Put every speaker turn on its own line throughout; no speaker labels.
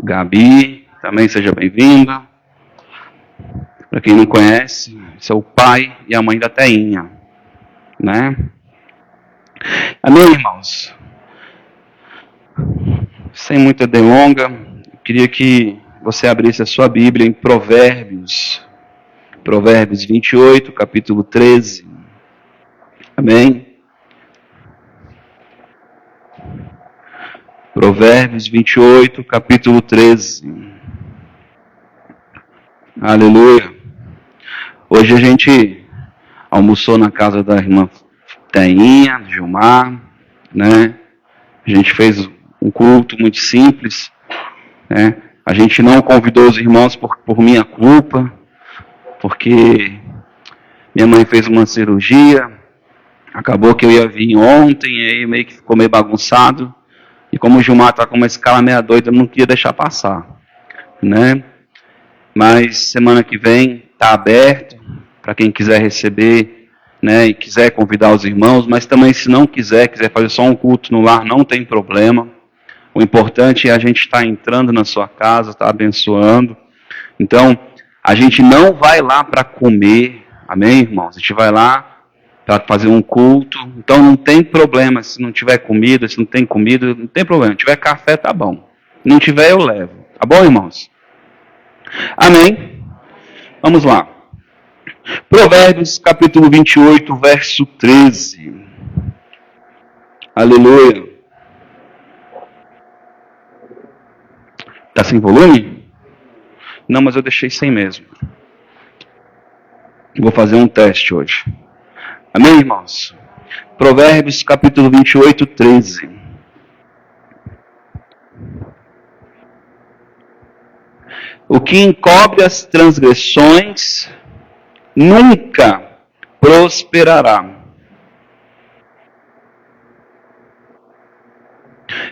Gabi, também seja bem-vinda. Para quem não conhece, esse é o pai e a mãe da Teinha, né? Amém, irmãos? Sem muita delonga, eu queria que você abrisse a sua Bíblia em Provérbios 28, capítulo 13. Amém? Provérbios 28, capítulo 13. Aleluia. Hoje a gente almoçou na casa da irmã Teinha, Gilmar, né? A gente fez um culto muito simples, né? A gente não convidou os irmãos por minha culpa, porque minha mãe fez uma cirurgia, acabou que eu ia vir ontem, aí meio que ficou meio bagunçado, e como o Gilmar está com uma escala meia doida, eu não queria deixar passar, né? Mas semana que vem está aberto para quem quiser receber, né, e quiser convidar os irmãos, mas também se não quiser fazer só um culto no lar, não tem problema. O importante é a gente estar entrando na sua casa, estar abençoando. Então, a gente não vai lá para comer, amém, irmãos? A gente vai lá para fazer um culto. Então, não tem problema se não tiver comida, se não tem comida, não tem problema. Se tiver café, tá bom. Se não tiver, eu levo. Tá bom, irmãos? Amém? Vamos lá. Provérbios capítulo 28, verso 13. Aleluia. Está sem volume? Não, mas eu deixei sem mesmo. Vou fazer um teste hoje. Amém, irmãos? Provérbios capítulo 28, 13. O que encobre as transgressões nunca prosperará.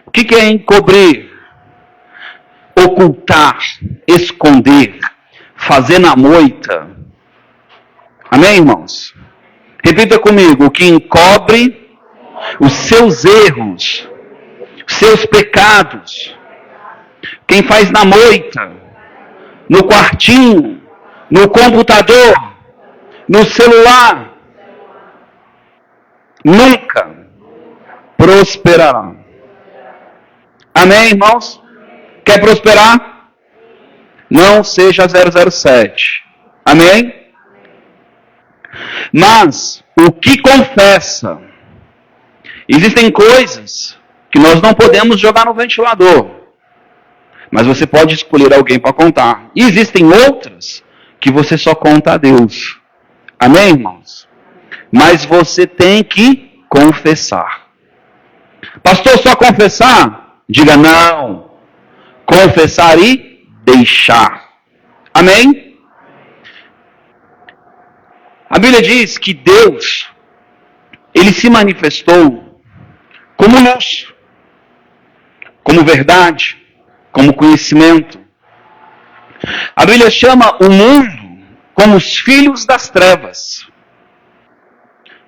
O que é encobrir? Ocultar, esconder, fazer na moita. Amém, irmãos? Repita comigo: o que encobre os seus erros, os seus pecados. Quem faz na moita, no quartinho, no computador, no celular, nunca prosperará. Amém, irmãos? Quer prosperar? Não seja 007. Amém? Mas o que confessa? Existem coisas que nós não podemos jogar no ventilador. Mas você pode escolher alguém para contar. E existem outras que você só conta a Deus. Amém, irmãos? Mas você tem que confessar. Pastor, só confessar? Diga não. Confessar e deixar. Amém? A Bíblia diz que Deus, Ele se manifestou como luz, como verdade, como conhecimento. A Bíblia chama o mundo como os filhos das trevas.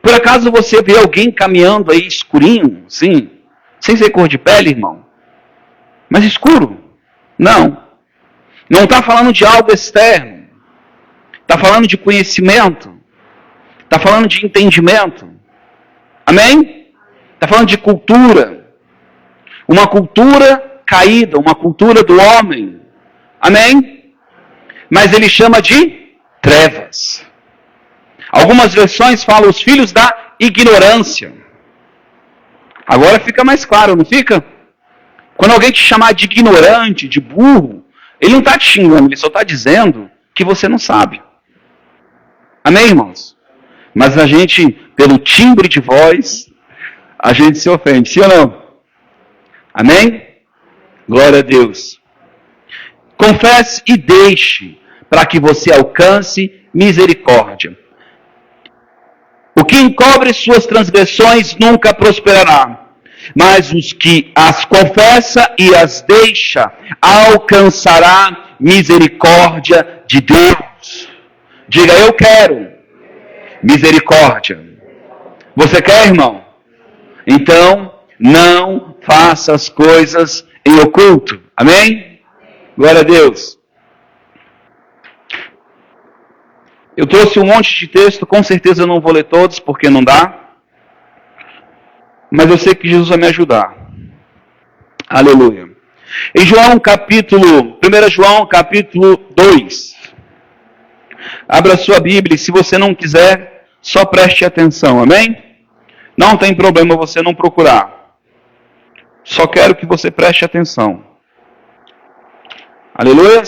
Por acaso você vê alguém caminhando aí escurinho, sim, sem ser cor de pele, irmão? Mas escuro? Não. Não está falando de algo externo. Está falando de conhecimento. Está falando de entendimento. Amém? Está falando de cultura. Uma cultura caída, uma cultura do homem. Amém? Mas ele chama de trevas. Algumas versões falam os filhos da ignorância. Agora fica mais claro, não fica? Quando alguém te chamar de ignorante, de burro, ele não está te xingando, ele só está dizendo que você não sabe. Amém, irmãos? Mas a gente, pelo timbre de voz, a gente se ofende, sim ou não? Amém? Glória a Deus. Confesse e deixe, para que você alcance misericórdia. O que encobre suas transgressões nunca prosperará, mas os que as confessa e as deixa alcançará misericórdia de Deus. Diga, eu quero misericórdia. Você quer, irmão? Então, não faça as coisas em oculto. Amém? Glória a Deus. Eu trouxe um monte de texto, com certeza eu não vou ler todos, porque não dá. Mas eu sei que Jesus vai me ajudar. Aleluia. Em João capítulo, 1 João capítulo 2. Abra sua Bíblia, e se você não quiser, só preste atenção, amém? Não tem problema você não procurar. Só quero que você preste atenção. Aleluia.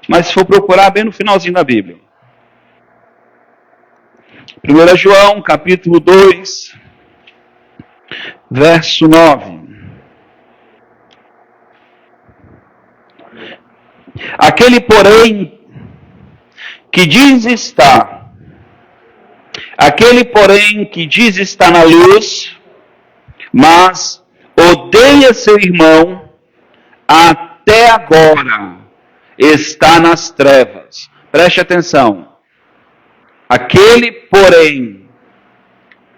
Mas se for procurar, bem no finalzinho da Bíblia. 1 João capítulo 2, verso 9. Aquele, porém, que diz estar na luz, mas odeia seu irmão, até agora está nas trevas. Preste atenção. Aquele, porém,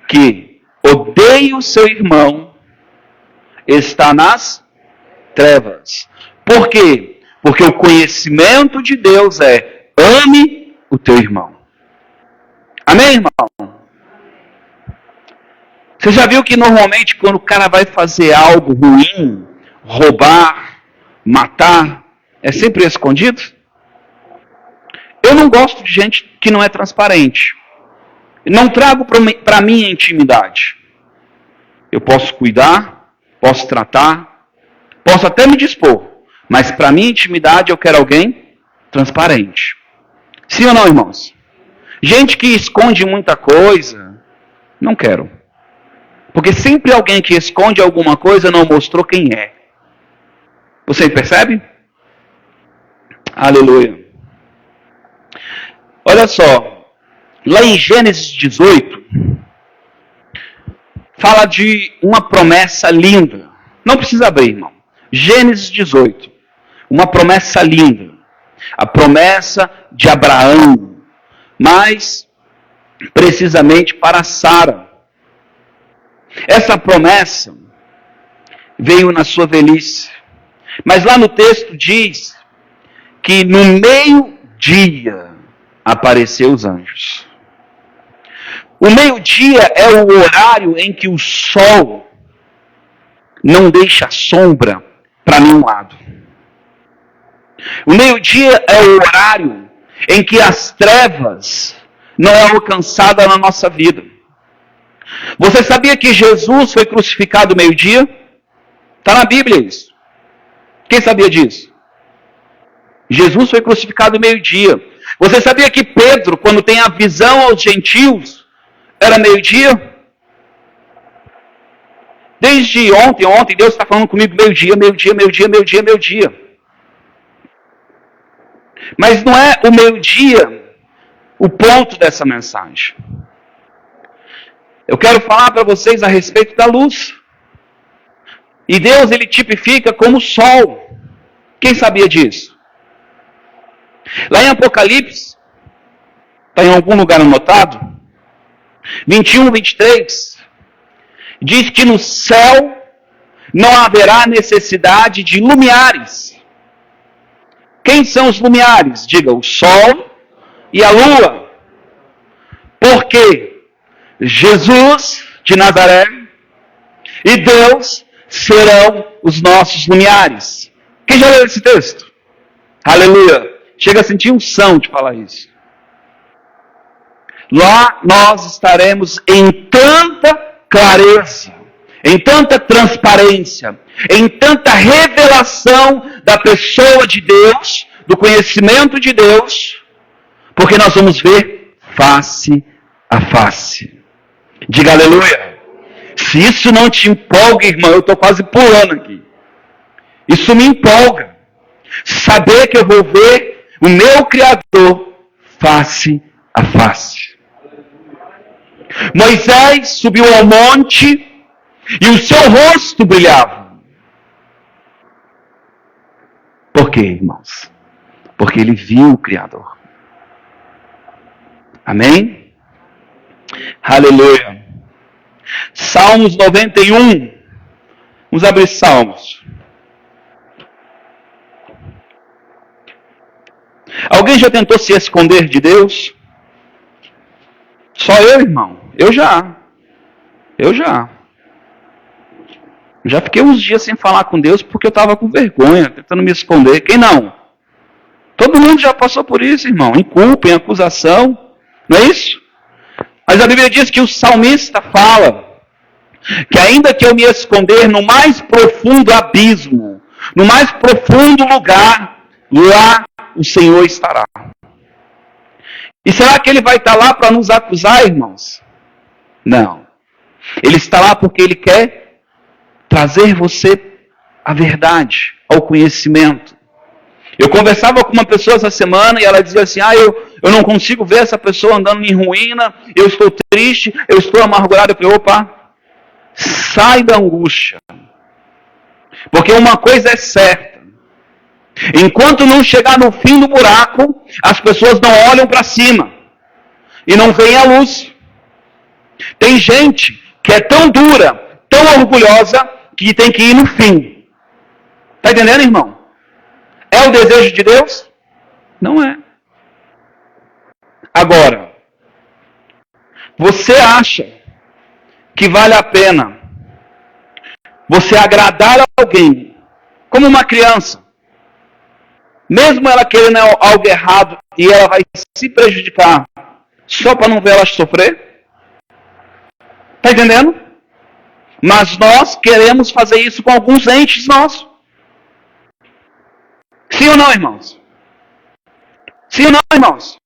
que odeia o seu irmão, está nas trevas. Por quê? Porque o conhecimento de Deus é: ame o teu irmão. Amém, irmão? Você já viu que normalmente quando o cara vai fazer algo ruim, roubar, matar, é sempre escondido? Eu não gosto de gente que não é transparente. Não trago para mim a intimidade. Eu posso cuidar, posso tratar, posso até me dispor. Mas para mim, intimidade, eu quero alguém transparente. Sim ou não, irmãos? Gente que esconde muita coisa, não quero. Porque sempre alguém que esconde alguma coisa não mostrou quem é. Você percebe? Aleluia. Olha só, lá em Gênesis 18, fala de uma promessa linda. Não precisa abrir, irmão. Gênesis 18, uma promessa linda. A promessa de Abraão, mais precisamente para Sara. Essa promessa veio na sua velhice. Mas lá no texto diz que no meio-dia apareceu os anjos. O meio-dia é o horário em que o sol não deixa sombra para nenhum lado. O meio-dia é o horário em que as trevas não é alcançada na nossa vida. Você sabia que Jesus foi crucificado meio-dia? Está na Bíblia isso. Quem sabia disso? Jesus foi crucificado meio-dia. Você sabia que Pedro, quando tem a visão aos gentios, era meio-dia? Desde ontem, Deus está falando comigo meio-dia. Mas não é o meio-dia o ponto dessa mensagem. Eu quero falar para vocês a respeito da luz. E Deus, ele tipifica como o sol. Quem sabia disso? Lá em Apocalipse, está em algum lugar anotado, 21, 23, diz que no céu não haverá necessidade de lumiares. Quem são os lumiares? Diga, o sol e a lua. Porque Jesus de Nazaré e Deus serão os nossos lumiares. Quem já leu esse texto? Aleluia. Chega a sentir unção de falar isso. Lá nós estaremos em tanta clareza, em tanta transparência, em tanta revelação da pessoa de Deus, do conhecimento de Deus, porque nós vamos ver face a face. Diga aleluia. Se isso não te empolga, irmão, eu estou quase pulando aqui. Isso me empolga. Saber que eu vou ver o meu Criador face a face. Moisés subiu ao monte e o seu rosto brilhava. Por quê, irmãos? Porque ele viu o Criador. Amém? Aleluia. Salmos 91. Vamos abrir Salmos. Alguém já tentou se esconder de Deus? Só eu, irmão? Eu já. Já fiquei uns dias sem falar com Deus porque eu estava com vergonha, tentando me esconder. Quem não? Todo mundo já passou por isso, irmão. Em culpa, em acusação. Não é isso? Mas a Bíblia diz que o salmista fala que ainda que eu me esconder no mais profundo abismo, no mais profundo lugar, lá o Senhor estará. E será que Ele vai estar lá para nos acusar, irmãos? Não. Ele está lá porque Ele quer trazer você à verdade, ao conhecimento. Eu conversava com uma pessoa essa semana e ela dizia assim, eu não consigo ver essa pessoa andando em ruína, eu estou triste, eu estou amargurado. Eu falei, opa, sai da angústia. Porque uma coisa é certa, enquanto não chegar no fim do buraco, as pessoas não olham para cima e não veem a luz. Tem gente que é tão dura, tão orgulhosa, que tem que ir no fim. Está entendendo, irmão? É o desejo de Deus? Não é. Agora, você acha que vale a pena você agradar alguém, como uma criança, mesmo ela querendo algo errado e ela vai se prejudicar só para não ver ela sofrer? Está entendendo? Mas nós queremos fazer isso com alguns entes nossos. Sim ou não, irmãos? Sim ou não, irmãos?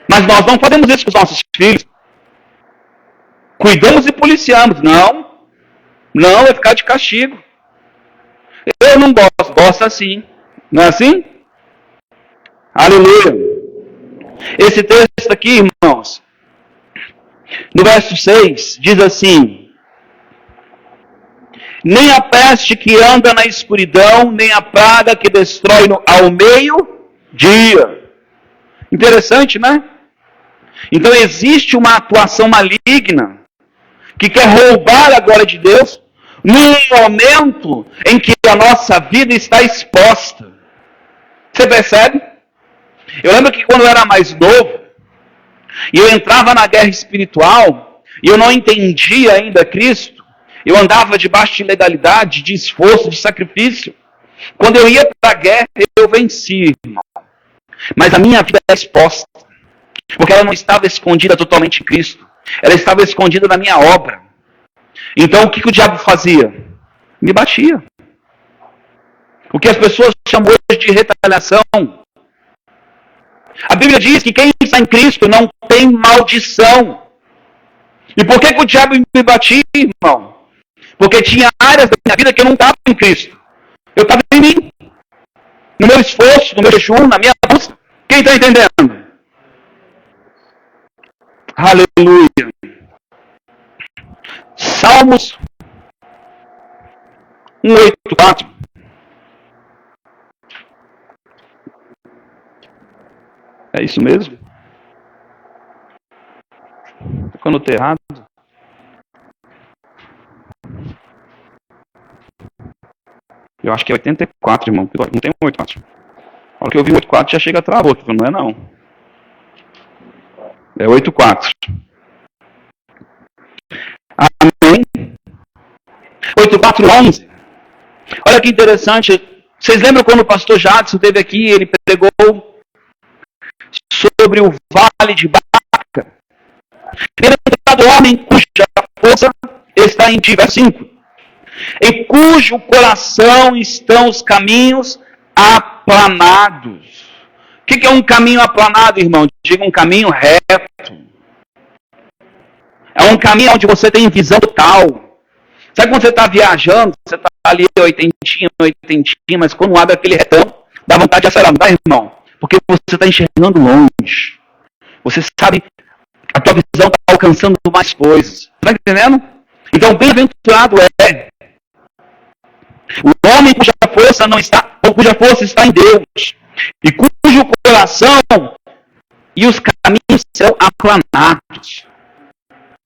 Mas nós não fazemos isso com os nossos filhos. Cuidamos e policiamos. Não vai ficar de castigo. Eu não gosto. Gosto assim. Não é assim? Aleluia. Esse texto aqui, irmãos, no verso 6, diz assim: nem a peste que anda na escuridão, nem a praga que destrói ao meio-dia. Interessante, né? Então existe uma atuação maligna que quer roubar a glória de Deus num momento em que a nossa vida está exposta. Você percebe? Eu lembro que quando eu era mais novo, e eu entrava na guerra espiritual, e eu não entendia ainda Cristo, eu andava debaixo de legalidade, de esforço, de sacrifício. Quando eu ia para a guerra, eu vencia, irmão. Mas a minha vida era exposta. Porque ela não estava escondida totalmente em Cristo. Ela estava escondida na minha obra. Então o que o diabo fazia? Me batia. O que as pessoas chamam hoje de retaliação. A Bíblia diz que quem está em Cristo não tem maldição. E por que o diabo me batia, irmão? Porque tinha áreas da minha vida que eu não estava em Cristo. Eu estava em mim. No meu esforço, no meu jejum, na minha busca. Quem está entendendo? Aleluia. Salmos 184. É isso mesmo? Eu anotei errado. Eu acho que é 84, irmão. Não tem 84. A hora que eu vi 84 já chega a travou. Não é não. É 84. Amém? 84:11. Olha que interessante. Vocês lembram quando o pastor Jadson esteve aqui, ele pregou sobre o vale de Baca? Bem-aventurado homem cuja força está em ti, verso 5. Em cujo coração estão os caminhos aplanados. O que é um caminho aplanado, irmão? Diga um caminho reto. É um caminho onde você tem visão total. Sabe quando você está viajando, você está ali oitentinha, mas quando abre aquele retão, dá vontade de acelerar, não dá, irmão? Porque você está enxergando longe. Você sabe, a tua visão está alcançando mais coisas. Está entendendo? Então, bem-aventurado é o homem cuja força não está, ou cuja força está em Deus, e cujo coração e os caminhos serão aplanados.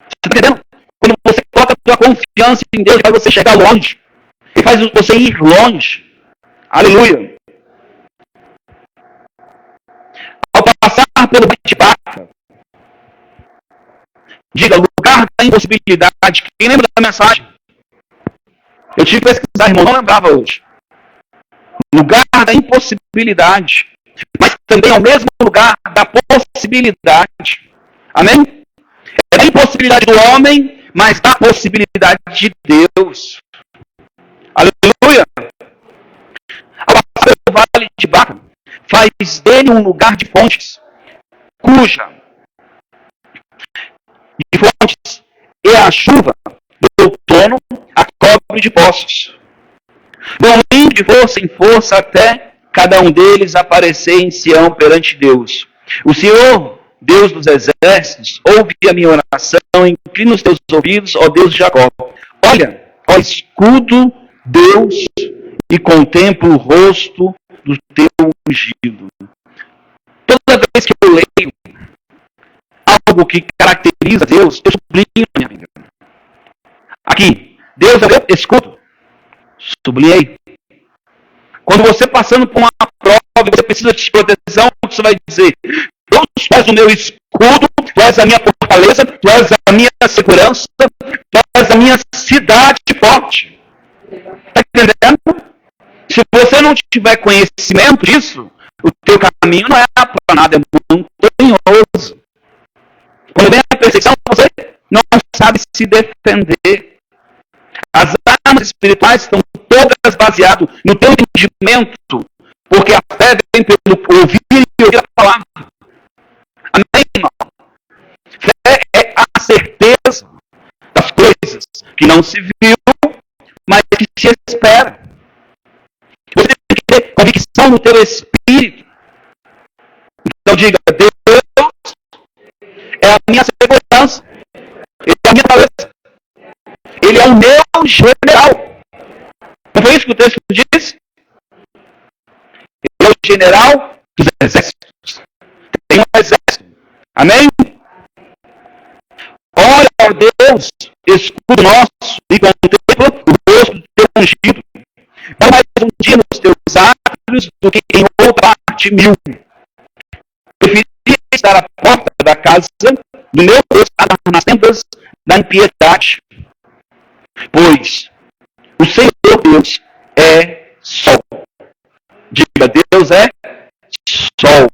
Você está entendendo? Quando você coloca a sua confiança em Deus, ele faz você chegar longe. Ele faz você ir longe. Aleluia. pelo bate-papo. Diga, lugar da impossibilidade. Quem lembra da mensagem? Eu tive que pesquisar, irmão, não lembrava hoje. Lugar da impossibilidade. Mas também é o mesmo lugar da possibilidade. Amém? É da impossibilidade do homem, mas da possibilidade de Deus. Aleluia! O Vale de Baca faz dele um lugar de fontes, cuja de fontes é a chuva do outono a cobre de poços. Vão indo de força em força até cada um deles aparecer em Sião perante Deus. O Senhor, Deus dos exércitos, ouve a minha oração, inclina os teus ouvidos, ó Deus de Jacó. Olha, ó escudo, Deus, e contempla o rosto do teu ungido. Toda vez que eu leio algo que caracteriza Deus, eu sublinho, minha amiga. Aqui, Deus é o meu escudo. Sublinhei. Quando você passando por uma prova, você precisa de proteção, você vai dizer: Deus, tu és o meu escudo, tu és a minha fortaleza, tu és a minha segurança, tu és a minha cidade forte. Está entendendo? Se você não tiver conhecimento disso, o teu caminho não é aplanado, é montanhoso. Quando vem a perseguição, você não sabe se defender. As armas espirituais estão todas baseadas no teu entendimento, porque a fé vem pelo ouvir e ouvir a palavra. Amém, irmão? Fé é a certeza das coisas que não se viu, mas que se espera. Você tem que ter convicção no teu espírito. Então diga: Deus é a minha segurança, Ele é a minha fortaleza, Ele é o meu general. Não foi isso que o texto diz? Ele é o general dos exércitos. Tem um exército. Amém? Olha, ó Deus, escudo nosso e contempla o rosto do teu ungido. Não mais um dia nos teus átrios do que em outra parte mil. Preferia estar à porta da casa do meu Deus nas tendas da impiedade. Pois o Senhor Deus é sol. Diga: Deus é sol.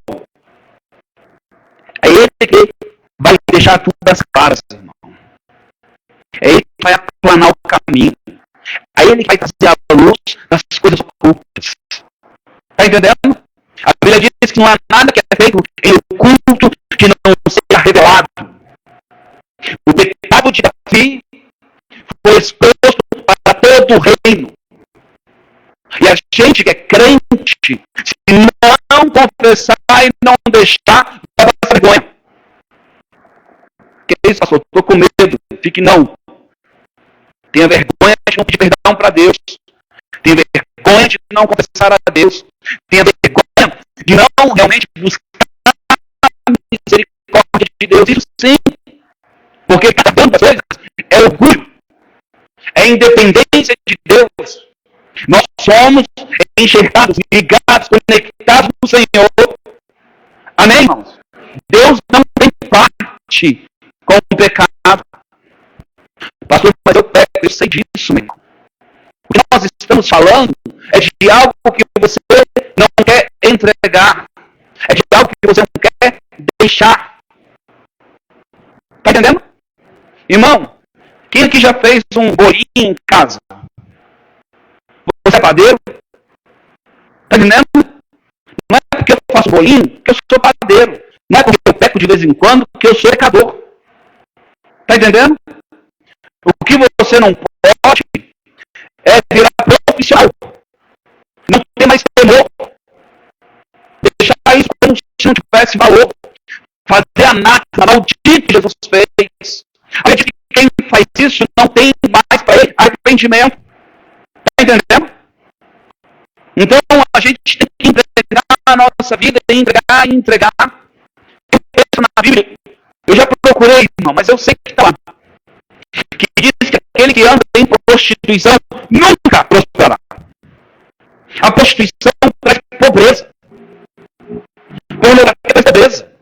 É Ele que vai deixar tudo as claras, irmão. É Ele que vai aplanar o caminho. É Ele que vai trazer a luz das coisas ocultas. Está entendendo? A Bíblia diz que não há nada que é feito em oculto que não seja revelado. O pecado de Davi foi exposto para todo o reino. E a gente que é crente, se não confessar e não deixar, vai passar vergonha. Que é isso, pastor? Estou com medo. Fique não. Tenha vergonha de não pedir perdão para Deus. Tenha vergonha de não confessar a Deus. Tenha vergonha de não realmente buscar a misericórdia de Deus. Isso sim. Porque cada das coisas é orgulho. É independência de Deus. Nós somos enxergados, ligados, conectados no Senhor. Amém, irmãos? Deus não tem parte com o pecado. Pastor, mas eu peco, eu sei disso, meu irmão. O que nós estamos falando é de algo que você não quer entregar. É de algo que você não quer deixar. Está entendendo? Irmão, quem aqui já fez um bolinho em casa? Você é padeiro? Está entendendo? Não é porque eu faço bolinho que eu sou padeiro. Não é porque eu peco de vez em quando que eu sou pecador. Está entendendo? O que você não pode é virar profissional. Não ter mais temor. Deixar isso como se não tivesse valor. Fazer a nata maldita que Jesus fez. A gente, quem faz isso não tem mais para ele arrependimento. Está entendendo? Então a gente tem que entregar a nossa vida, entregar. Eu penso na Bíblia. Eu já procurei, irmão, mas eu sei que está lá. Que diz que aquele que anda em prostituição nunca prosperará. A prostituição traz pobreza. Pornografia traz pobreza.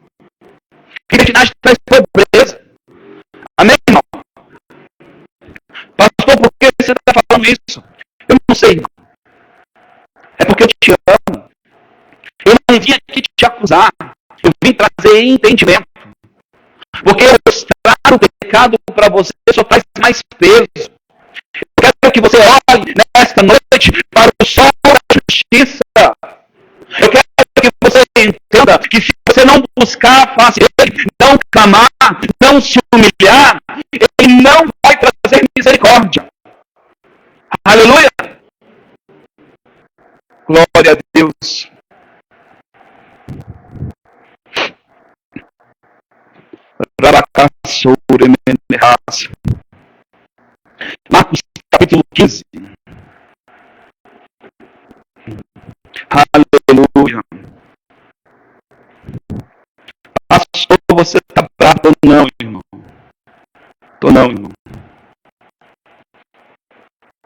É porque eu te amo. Eu não vim aqui te acusar. Eu vim trazer entendimento. Porque mostrar o pecado para você só traz mais peso. Eu quero que você olhe nesta noite para o sol da justiça. Eu quero que você entenda que se você não buscar a face dele, não clamar, não se humilhar, ele não vai trazer misericórdia. Aleluia! Glória a Deus. Marcos capítulo 15. Aleluia. Pastor, você está bravo? Não, irmão. Tô não, irmão.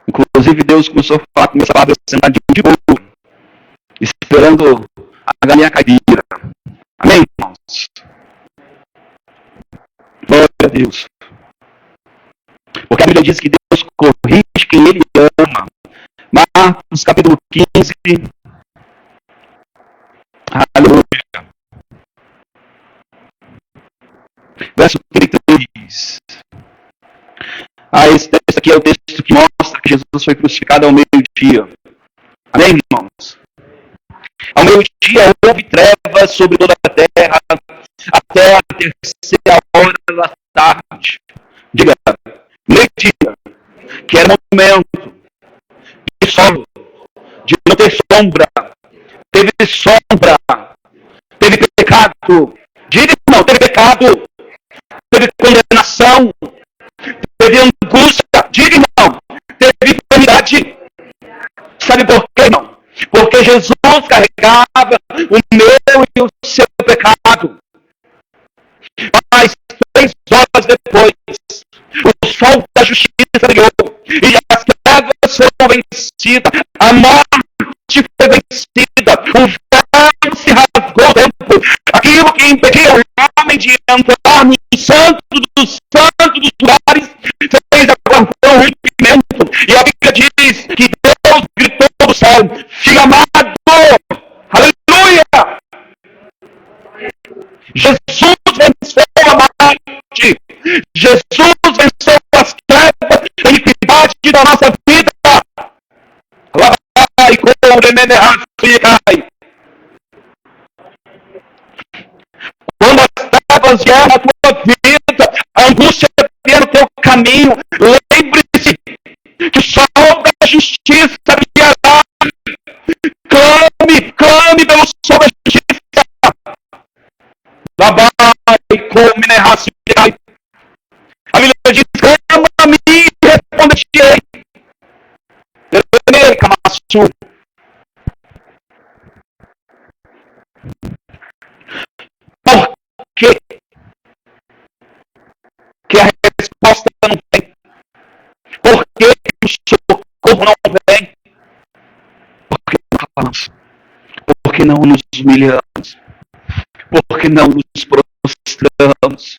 Inclusive Deus começou a falar com essa palavra sentadinho de boa, esperando a galinha caipira. Amém, irmãos? Glória a Deus. Porque a Bíblia diz que Deus corrige quem Ele ama. Marcos capítulo 15. Aleluia. Verso 33. Esse texto aqui é o texto que mostra que Jesus foi crucificado ao meio-dia. Amém, irmãos? Ao meio-dia houve trevas sobre toda a terra, até a terceira hora da tarde. Diga, meio-dia, que era um momento de sol, de não ter sombra. Teve sombra, teve pecado. Diga, não, teve pecado, teve condenação, teve angústia. Diga, irmão, teve enfermidade. Sabe por quê, irmão? Porque Jesus carregava o meu e o seu pecado. Mas 3 horas depois, o sol da justiça brilhou e as trevas foram vencidas, a morte foi vencida, o véu se rasgou dentro. Aquilo que impedia o homem de entrar no santo dos lugares fez agora um rompimento. E a Bíblia diz que Deus gritou do céu: filho amado, aleluia! Jesus venceu a morte. Jesus venceu as trevas, a iniquidade da nossa vida. Quando as trevas vieram na tua vida, a angústia vier no teu caminho, lembre-se que o sol da justiça virá. Clame pelo sol da justiça. A Bíblia diz: clama a mim e responde-te-ei. Por quê? Que a resposta não vem? Por que o socorro não vem? Porque não falamos. Porque não nos humilhamos. Porque não nos prostramos.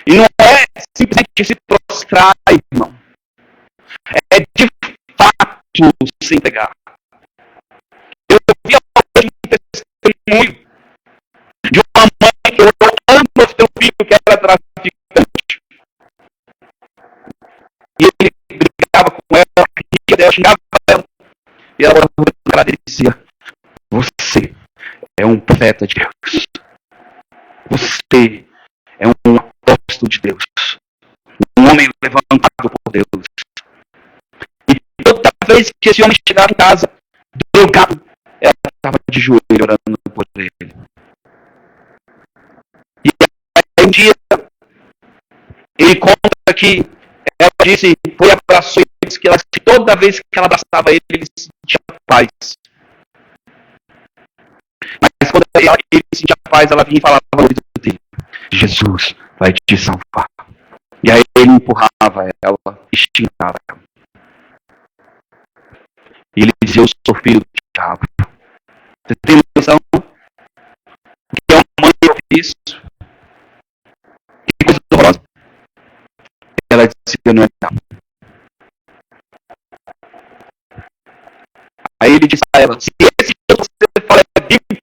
E não é simplesmente se prostrar, irmão. É de fato se entregar. Eu vi hoje um testemunho de uma mãe que orou tanto ao seu filho que era traficante. E ele brigava com ela, ria dela, xingava ela. E ela orava dele e dizia: você é um profeta de Deus. Você é um apóstolo de Deus. Um homem levantado por Deus. E toda vez que esse homem chegava em casa, drogado, ela estava de joelho orando por ele. E aí um dia, ele conta que ela disse, foi abraçou e disse que toda vez que ela abraçava ele, ele sentia paz. Mas quando ele sentia paz, ela vinha e falava no ouvido dele: Jesus vai te salvar. E aí ele empurrava ela, xingava ela. E ele dizia: eu sou filho do diabo. Você tem noção que é uma mãe que ouve isso? Que coisa horrorosa. Ela disse que não é não. Aí ele disse a ela: se esse Deus que você fala é bíblico,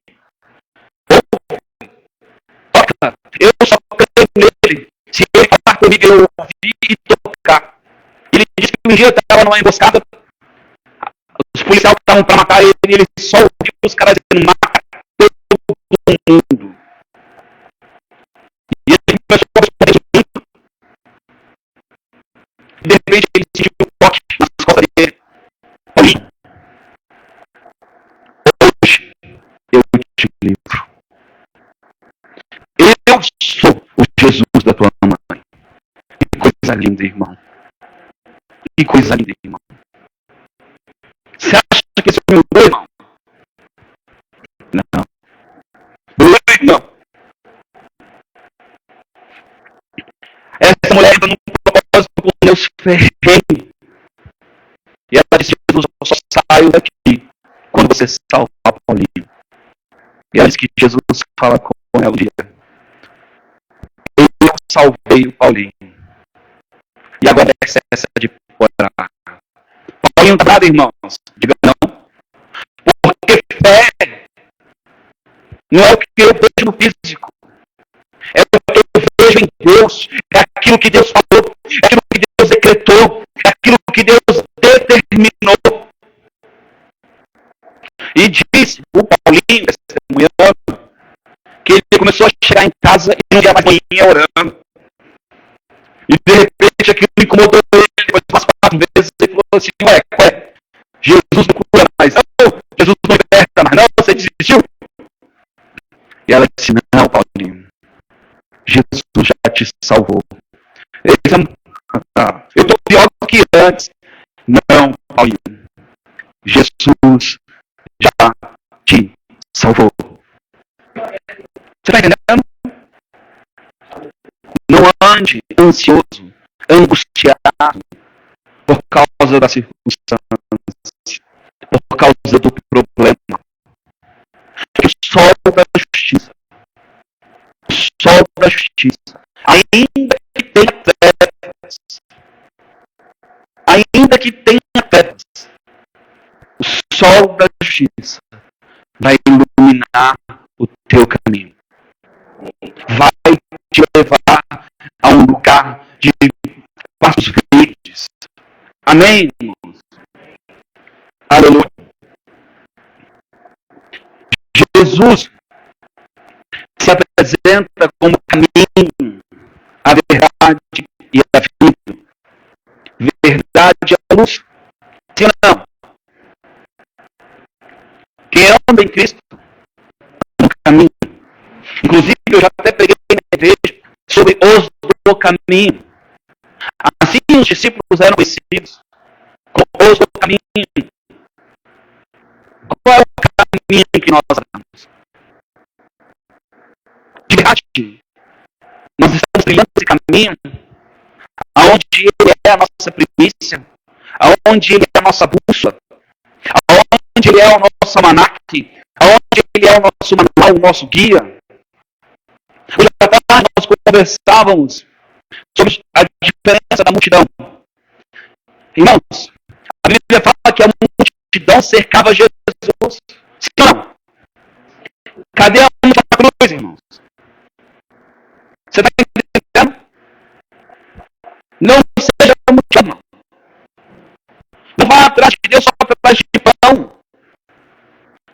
toca, eu só creio nele se ele falar comigo, eu ouvir e tocar. Ele disse que um dia estava numa emboscada, os policiais estavam para matar ele e ele só ouviu os caras dizendo: mata todo mundo. E ele começou a fazer isso. E de repente ele sentiu um toque nas costas dele. Paulinho, hoje eu te livro. Eu sou o Jesus da tua mãe. Que coisa linda, irmão. Que coisa linda, irmão. Você acha que esse é o meu Deus, irmão? Não. Não. Essa mulher entra num propósito com Deus ferrenho. E ela disse: Jesus, eu só saio daqui quando você salvar Paulinho. E ela disse que Jesus fala com ela um dia: eu salvei o Paulinho. E agora é essa de orar. Paulinho está dado, irmãos? Diga não. Porque fé não é o que eu vejo no físico. É o que eu vejo em Deus. É aquilo que Deus falou. É aquilo que Deus decretou. É aquilo que Deus determinou. E diz o Paulinho, testemunhando, que ele começou a chegar em casa e não via mais manhã orando. E de repente aquilo incomodou ele. Depois de umas 4 vezes ele falou assim: ué, Jesus não cura mais. Não, Jesus não liberta mais. Não, você desistiu. E ela disse: não, Paulinho, Jesus já te salvou. Eu estou pior do que antes. Não, Paulinho, Jesus já te salvou. Você está entendendo? Não ande ansioso, angustiado por causa da circunstância, por causa do problema. Porque o sol da justiça, ainda que tenha trevas, o sol da justiça vai iluminar o teu caminho. Vai te levar a um lugar de passos verdes. Amém, irmãos? Aleluia. Jesus se apresenta como caminho, a verdade e a vida. Verdade e a luz. Sim ou não? Quem anda em Cristo no caminho. Inclusive, eu já até peguei na igreja sobre os do caminho. Assim, os discípulos eram conhecidos como os do caminho. Qual é o caminho que nós andamos? De verdade, nós estamos trilhando esse caminho aonde ele é a nossa primícia, aonde ele é a nossa bússola, aonde ele é o nosso almanaque, aonde ele é o nosso manual, o nosso guia. Hoje à tarde nós conversávamos sobre a diferença da multidão. Irmãos, a Bíblia fala que a multidão cercava Jesus. Sim ou não? Cadê a multidão da cruz, irmãos? Você está entendendo? Não seja multidão. Não vá atrás de Deus só atrás de pão.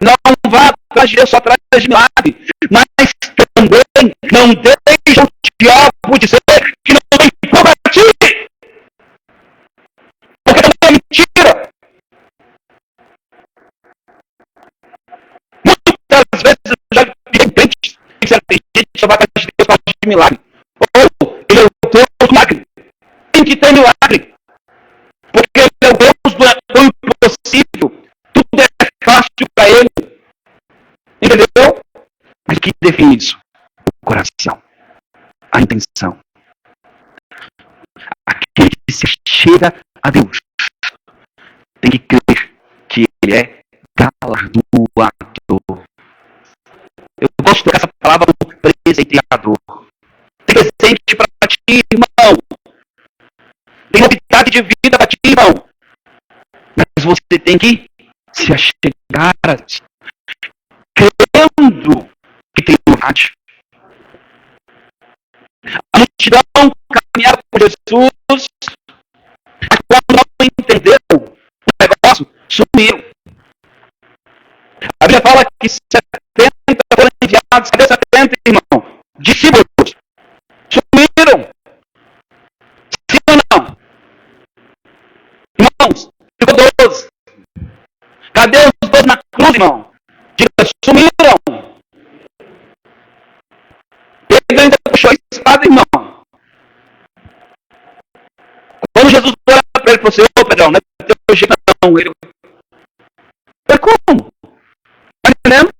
Não vá atrás de Deus só atrás de milagre. Mas também não deixe o diabo dizer que não tem pão para ti. Porque também é mentira. Muitas vezes eu já vi crentes que tem gente que só vai atrás de Deus por causa de milagre. Ou ele é o Deus do milagre. Tem que ter milagre. Porque ele é o Deus do impossível. Tudo é fácil para ele. Entendeu? Mas o que define isso? O coração. A intenção. Aquele que se chega a Deus tem que crer que ele é galardoador. Eu gosto dessa palavra do presenteador. Tem presente para ti, irmão. Tem novidade de vida para ti, irmão. Mas você tem que se achegar a Deus, crendo que tem vontade. A multidão caminhava com Jesus, quando não entendeu o negócio, sumiu. A Bíblia fala que 70 foram enviados. Cadê 70, irmão? Discípulos. Sumiram. Sim ou não? Irmãos, ficou 12. Cadê os 12 na cruz, irmão? Diga, sumiram. Pedro ainda puxou a espada, irmão. Quando Jesus olha para ele e falou assim, ô Pedrão, não é teu jeito não. Ele, como? Está entendendo?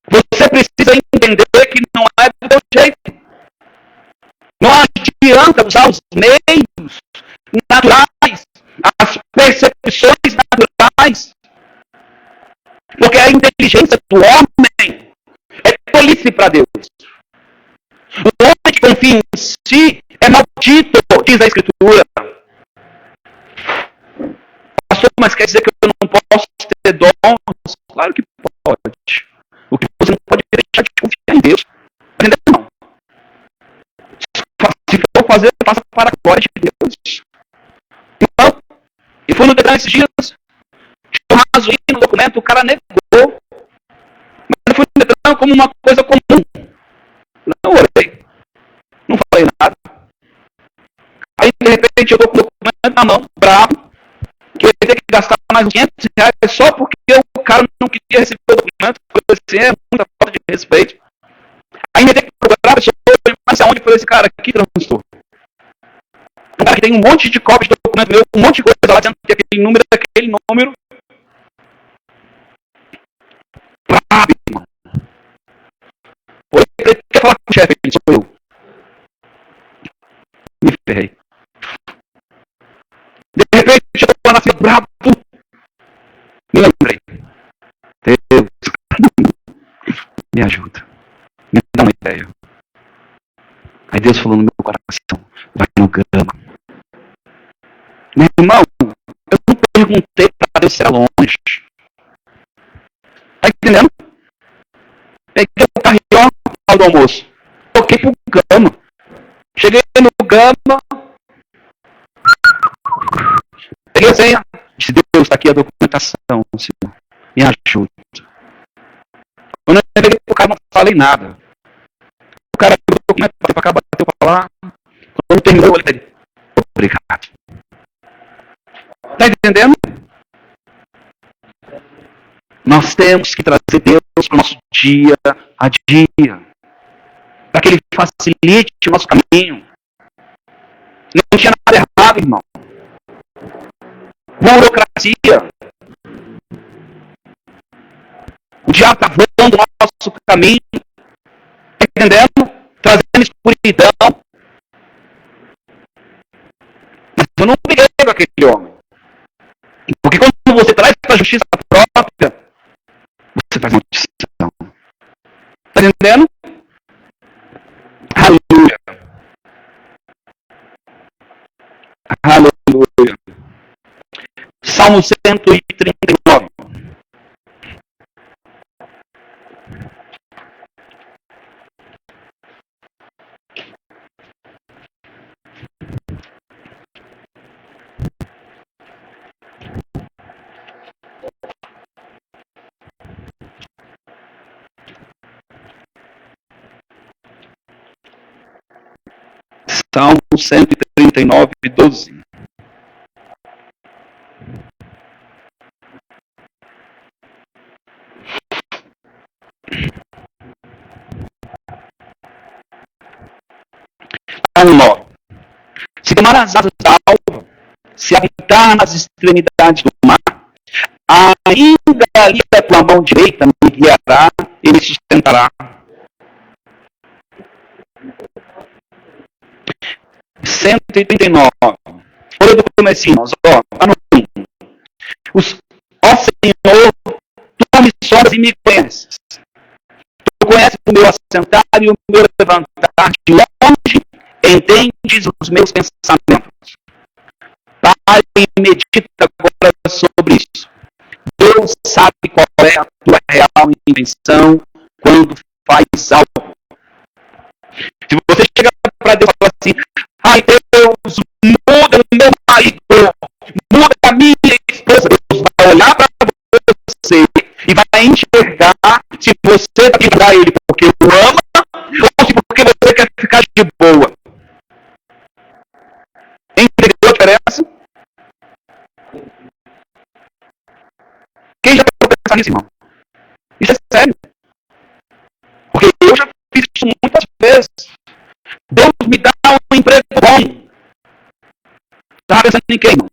Você precisa entender que não é do teu jeito. Não adianta usar os meios naturais, as percepções naturais. Porque a inteligência do homem é tolice para Deus. O homem que confia em si é maldito, diz a Escritura. Pastor, mas quer dizer que eu não posso ter dons? Claro que pode. O que você não pode deixar de confiar em Deus. Entendeu? Não. Se for fazer, faça para a glória de Deus. Então, e foi no Detran esses dias, tinha um raso no documento, o cara negou. Mas foi no Detran como uma coisa comum. Não orei. Não falei nada. Aí, de repente, eu estou com o documento na mão, bravo, que eu ia ter que gastar mais uns R$500 só porque o cara não queria receber o documento. Coisa assim, é muita falta de respeito. Aí eu ia ter que procurar a pessoa, mas aonde foi esse cara aqui transtorno? Um cara que tem um monte de cópias de documento meu, um monte de coisa lá dizendo que aquele número é aquele número. Bravo, irmão. Oi, quer falar com o chefe? Ele sou eu. Me ferrei. De repente, eu estou na fila, bravo. Me lembrei. Deus, me ajuda. Me dá uma ideia. Aí Deus falou no meu coração, vai no Gama. Meu irmão, eu não perguntei para Deus se era longe. Tá entendendo? Peguei o carrinho do almoço. Toquei pro Gama. Cheguei no Gama. Peguei a senha. Disse, Deus, está aqui a documentação, Senhor. Me ajuda. Quando eu peguei pro cara, não falei nada. O cara pegou o documento, bateu pra cá, bateu pra lá. Quando terminou, eu olhei pra ele. Obrigado. Tá entendendo? Nós temos que trazer Deus para o nosso dia a dia. Para que Ele facilite o nosso caminho. Não tinha nada errado, irmão. Burocracia. O diabo está voando o nosso caminho. Tá entendendo? Trazendo escuridão. Mas eu não briguei com aquele homem. Porque quando você traz para a justiça própria, você faz maldição. Está entendendo? Aleluia. Aleluia. Salmo 139. Salmo 139, 12. Salmo 9. Se tomar as asas da alva, se habitar nas extremidades do mar, ainda ali a tua mão direita me guiará e me sustentará. 139. Olha do comecinho, ó, tá no fim. Ó Senhor, tu me sondas e me conheces. Tu conheces o meu assentar e o meu levantar de longe, entendes os meus pensamentos. Pare e medita agora sobre isso. Deus sabe qual é a tua real intenção quando faz algo. Se você chegar para Deus e falar assim, ai Deus, muda o meu marido, muda a minha esposa, Deus vai olhar para você e vai enxergar se você vai mudar ele porque o ama ou se porque você quer ficar de boa. Entendeu a diferença? Quem já pode pensar nisso, irmão? Isso é sério. Porque eu já fiz isso muitas vezes. Deus me dá um emprego bom. Estava pensando em quem, irmão?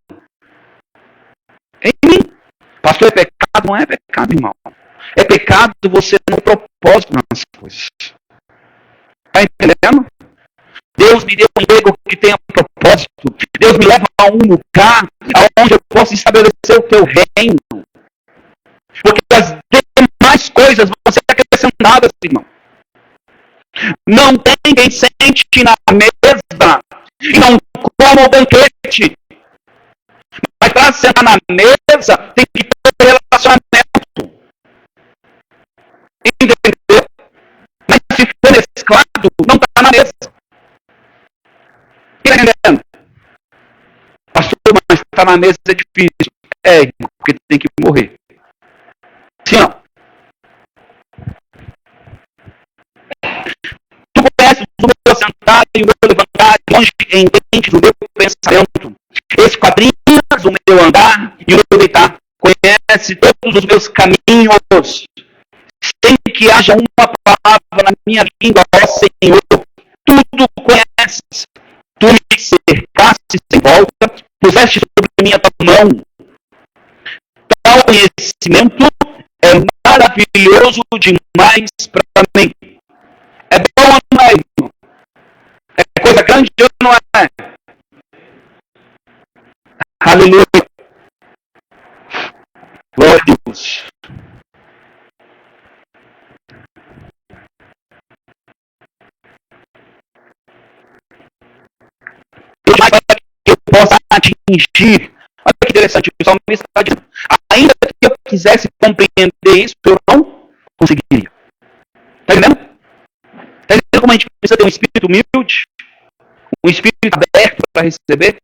Em mim. Pastor, é pecado? Não é pecado, irmão. É pecado você não propósito nas coisas. Está entendendo? Deus me deu um emprego que tenha propósito. Deus me leva a um lugar onde eu posso estabelecer o teu reino. Porque as demais coisas vão ser acrescentadas, irmão. Não tem quem sente na mesa e não coma o banquete. Mas para sentar na mesa, tem que ter relacionamento. Entendeu? Mas se for mesclado, não está na mesa. Está entendendo? Pastor, mas estar na mesa é difícil. É, irmão, porque tem que morrer. Sim, não. Tu conheces o meu sentar e o meu levantar, longe entende do meu pensamento. Esquadrinhas o meu andar e o meu deitar. Conhece todos os meus caminhos. Sem que haja uma palavra na minha língua, ó Senhor. Tudo conheces. Tu me cercaste sem volta, puseste sobre mim a tua mão. Tal conhecimento é maravilhoso demais para mim. É bom ou não é, irmão? É coisa grande ou não é? Aleluia. Glória a Deus. Para que eu possa atingir. Olha que interessante, o pessoal me está dizendo. Ainda que eu quisesse compreender isso, eu não conseguiria. Está entendendo? Está entendendo como a gente precisa ter um espírito humilde? Um espírito aberto para receber?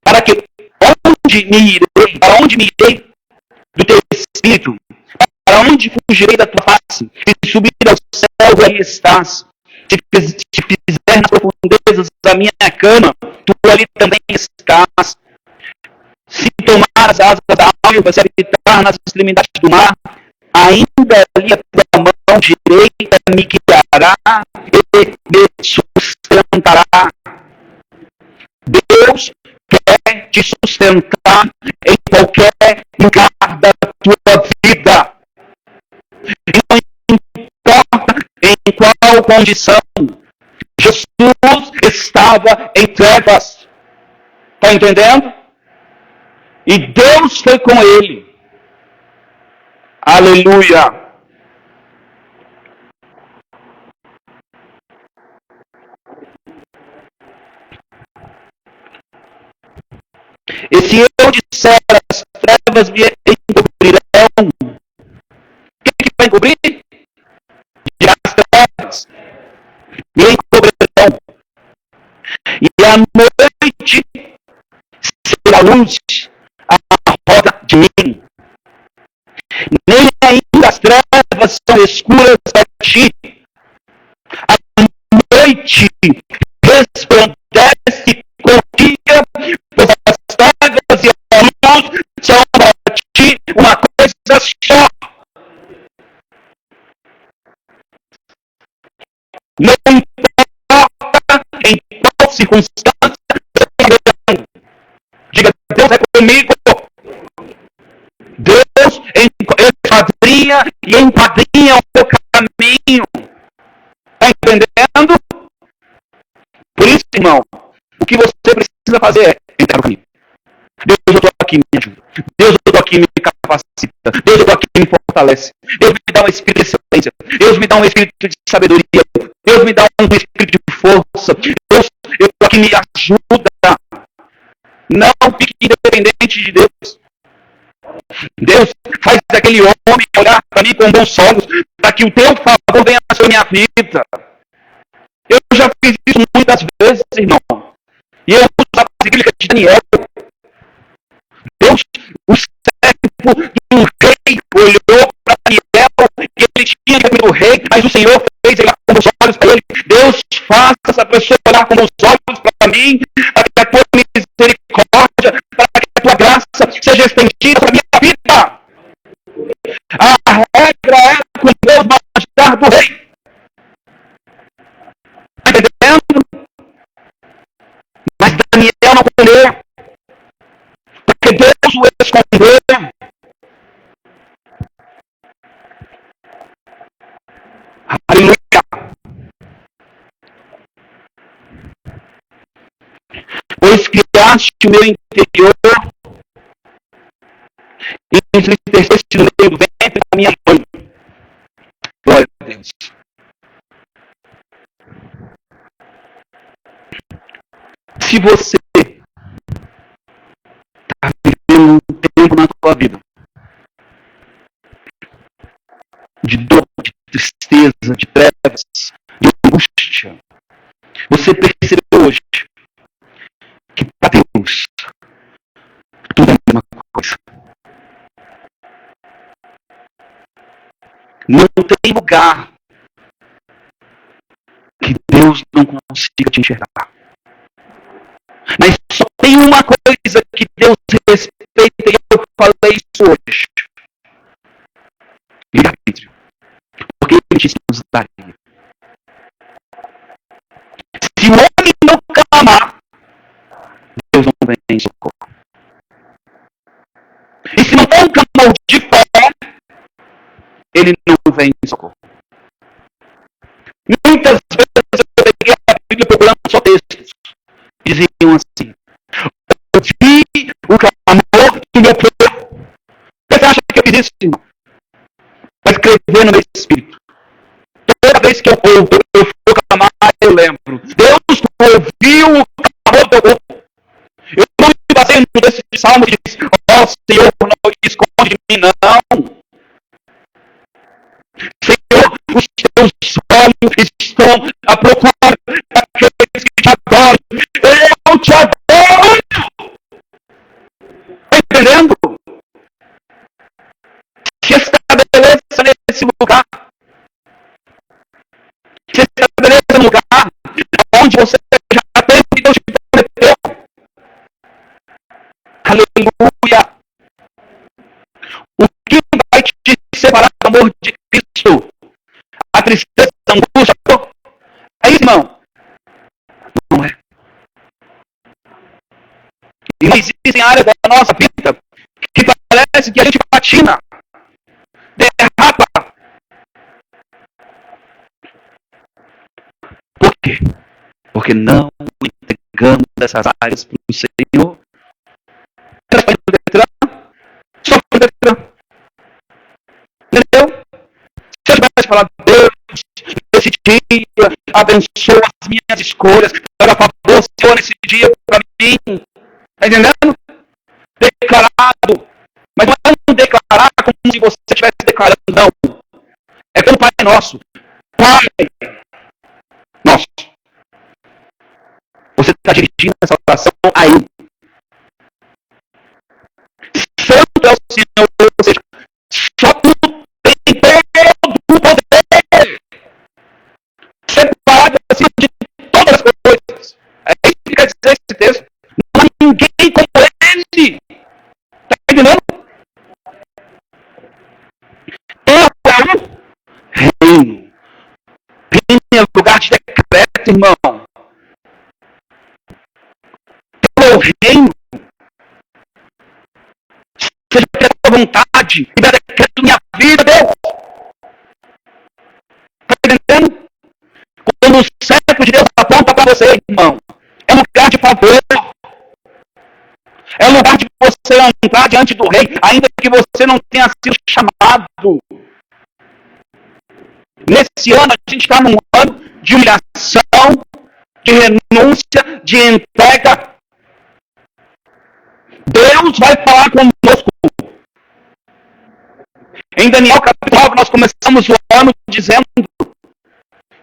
Para que para onde me irei do teu espírito? Para onde fugirei da tua face? Se subir ao céu, aí estás. Se fizer nas profundezas da minha cama, tu ali também estás. Se tomar as asas da alva, se habitar nas extremidades do mar, ainda ali a tua mão direita me guiará e me sustentará. Deus quer te sustentar em qualquer lugar da tua vida. E não importa em qual condição. Jesus estava em trevas. Está entendendo? E Deus foi com ele. Aleluia. E se eu disser as trevas me encobrirão, o que vai encobrir? E as trevas me encobrirão. E a noite será luz à roda de mim. Nem ainda as trevas são escuras para ti. A noite resplandece com o dia, pois as trevas e a luz são para ti uma coisa só. Não importa em qual circunstância você está vivendo. Diga, Deus é comigo. Deus esquadrinha e enquadrinha o teu caminho. Está entendendo? Por isso, irmão, o que você precisa fazer é entrar no caminho. Deus, eu estou aqui, me ajuda. Deus, eu estou aqui, me capacita. Deus, eu estou aqui, me fortalece. Deus, me dá um espírito de excelência. Deus, me dá um espírito de sabedoria. Deus, me dá um espírito de força. Deus, eu estou que me ajuda. Não fique independente de Deus. Deus faz aquele homem olhar para mim com bons olhos, para que o teu favor venha sobre a minha vida. Eu já fiz isso muitas vezes, irmão. E eu uso a bíblica de Daniel. Deus, o servo do rei, olhou para Daniel, que ele tinha que vir o rei, mas o Senhor fez ele olhar com os olhos para ele. Deus, faça essa pessoa olhar com os olhos para mim, para que a tua misericórdia, para que a tua graça seja estendida para a minha vida. A regra era com Deus manjar do rei. Está entendendo? Mas Daniel não colheu, porque Deus o escondeu. Aleluia. Pois criaste o meu interior e entristeceste no meio do ventre da minha mãe. Glória a Deus. Se você está vivendo um tempo na tua vida de dor, de tristeza, de trevas, de angústia, você percebeu hoje que para Deus tudo é a mesma coisa. Não tem lugar que Deus não consiga te enxergar. Mas só tem uma coisa que Deus respeita, e eu falei isso hoje. Livre-arbítrio. Porque ele disse nos daria. Se o homem não clamar, Deus não vem em socorro. E se não tem um clamor de fé, ele não vem em socorro. Muitas vezes eu peguei a Bíblia procurando só textos. Diziam assim: ouvi o clamor do meu povo. Você acha que eu fiz isso, irmão? Para escrever no meu espírito. Toda vez que eu for clamar, eu lembro. Deus ouviu o clamor do teu povo. Eu não me baseio nesse salmo que diz: ó Senhor, não te esconde de mim, não. Senhor, os teus olhos estão a procurar aqueles que te adoram. Eu te adoro. Está entendendo? Se estabeleça nesse lugar. Se estabeleça no lugar onde você já tem o que Deus te prometeu. Aleluia. O que vai te separar do amor de Cristo? A tristeza, a angústia, é isso, irmão? Não é. E existem áreas da nossa vida que parece que a gente patina, derrapa. Por quê? Porque não entregamos essas áreas para o Senhor. Só para o Detran. Entendeu? Se eu tivesse falado, Deus, esse dia, abençoa as minhas escolhas, para favor, Senhor, nesse dia para mim. Está entendendo? Declarado. Mas não é um declarar como se você estivesse declarando, não. É como o Pai Nosso. Pai Nosso. Você está dirigindo essa oração a Ele. Santo é o Senhor, ou seja, só tu tem todo o poder. Separado acima de todas as coisas. É isso que quer dizer esse texto. Não há ninguém como Ele. Está entendendo? Reino. Reino é lugar de decreto, irmão. Pelo reino, seja pela tua vontade, e dá decreto minha vida, Deus. Está entendendo? Quando o servo de Deus aponta para você, irmão, é lugar de favor. É lugar de você entrar diante do rei, ainda que você não tenha sido chamado. Nesse ano, a gente está num ano de humilhação, de renúncia, de entrega. Deus vai falar conosco. Em Daniel capítulo 9, nós começamos o ano dizendo: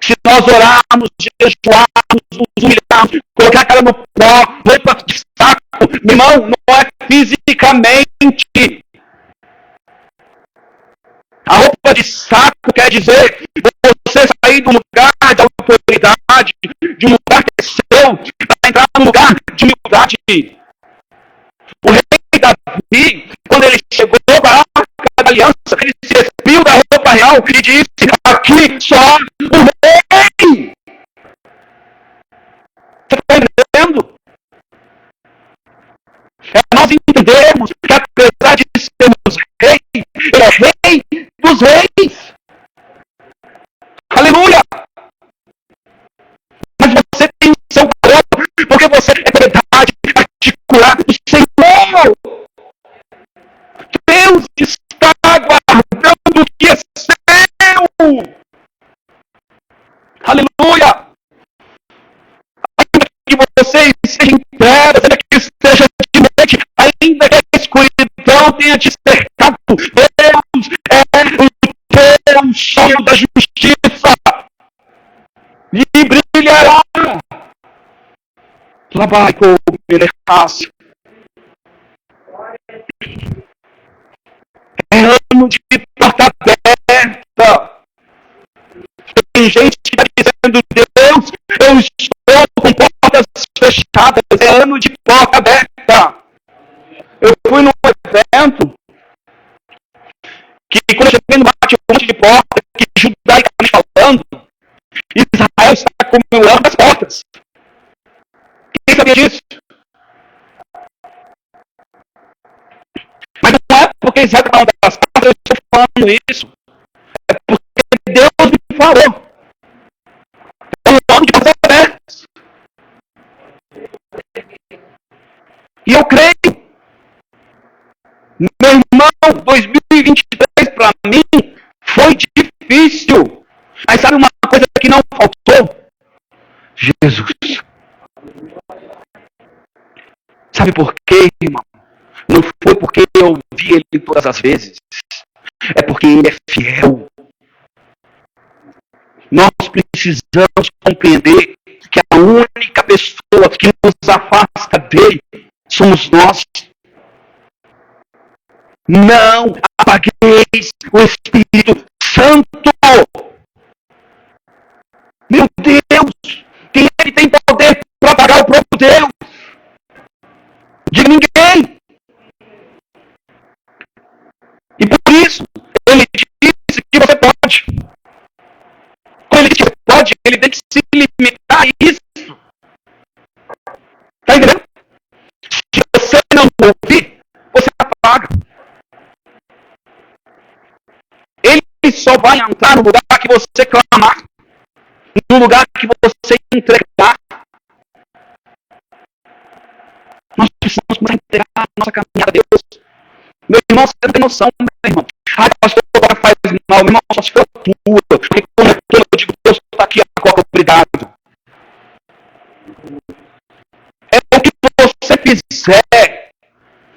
se nós orarmos, jejuarmos, nos humilharmos, colocar a cara no pó, roupa de saco, meu irmão, não é fisicamente. A roupa de saco quer dizer você sair do lugar de autoridade, de um lugar que é seu, para entrar num lugar de humildade. O rei Davi, quando ele chegou para a Arca da Aliança, ele se despiu da roupa real e disse: aqui só o rei. Você está entendendo? É nós entendemos que apesar de sermos rei, ele é rei dos reis. Aleluia! Mas você tem o seu corpo, porque você é verdade particular do Senhor. Deus está guardando o que é seu. Aleluia! Ainda que você esteja em trevas, ainda que esteja de noite, ainda que a escuridão tenha te cercado, Deus é o teu sol da justiça e brilhará. Lá vai com ele é fácil. É ano de porta aberta. Tem gente que está dizendo: Deus, eu estou com portas fechadas. É ano de porta aberta. Eu fui num evento que, quando eu cheguei no bate-ponte de porta, que judaicamente falando, Israel está comemorando as portas. Quem sabia disso? Mas não é porque Israel está falando das portas, eu estou falando isso. É porque Deus me falou. É um ano de portas abertas. E eu creio. Meu irmão, 2023 para mim foi difícil. Mas sabe uma coisa que não faltou? Jesus. Sabe por quê, irmão? Não foi porque eu ouvi ele todas as vezes. É porque ele é fiel. Nós precisamos compreender que a única pessoa que nos afasta dele somos nós. Não apagueis o Espírito Santo. Meu Deus, quem é que tem poder para apagar o próprio Deus? De ninguém. E por isso, ele disse que você pode. Quando ele diz que pode, ele tem que se limitar a isso. Está entendendo? Se você não ouvir, você apaga. Ele só vai entrar no lugar que você clamar, no lugar que você entregar. Nós precisamos começar a entregar a nossa caminhada a Deus. Meu irmão, você não tem noção, meu irmão. Ai, pastor, agora faz mal. Meu irmão, só se for tua. Porque quando eu digo, Deus está aqui, agora, obrigado. É o que você fizer.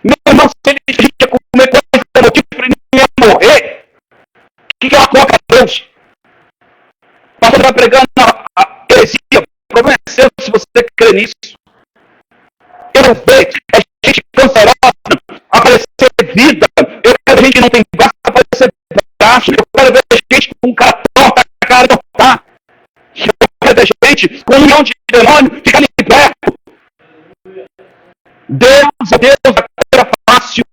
Meu irmão, se ele ia comer coisa do motivo para ele não ia morrer, o que ela coloca a Deus? O pastor vai pregando a heresia. O problema é seu se você crê nisso. Eu vejo gente cancerosa aparecer vida. Eu quero gente que não tem braço aparecer braço. Eu quero ver gente com cara torta, cara torta. Eu quero ver gente com um milhão de demônios ficar liberto. Deus é Deus da coisa fácil.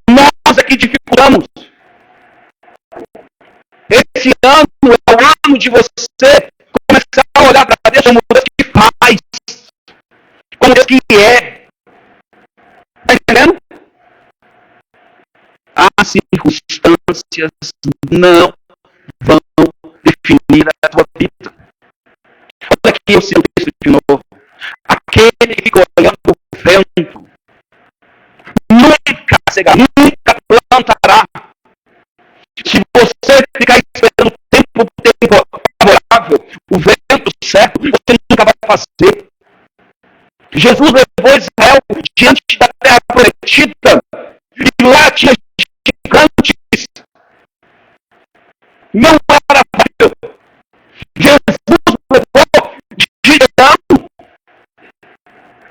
Nós é que dificultamos. Esse ano é o ano de você começar a olhar para Deus como Deus que faz. Como Deus que é. Está entendendo? As circunstâncias não vão definir a tua vida. Olha aqui, eu cito o texto de novo. Aquele que fica olhando para o vento nunca cegará, nunca plantará. Se você ficar esperando tempo favorável, o vento certo, você fazer. Jesus levou Israel diante da terra prometida e lá tinha gigantes. Não era fácil. Jesus levou Gideão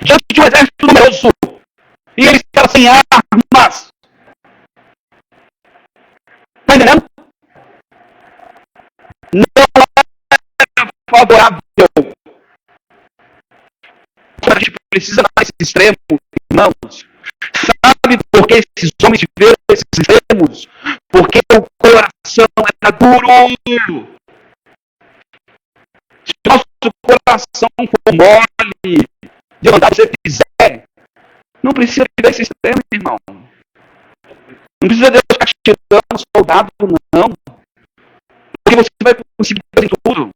diante de um exército numeroso e ele estava sem armas. Está entendendo? Não era favorável. A gente precisa dar esse extremo, irmãos. Sabe por que esses homens viveram esses extremos? Porque o coração era duro. Se o nosso coração for mole, de andar você fizer, não precisa viver esse extremo, irmão. Não precisa Deus castigando soldado, não. Porque você vai conseguir fazer tudo.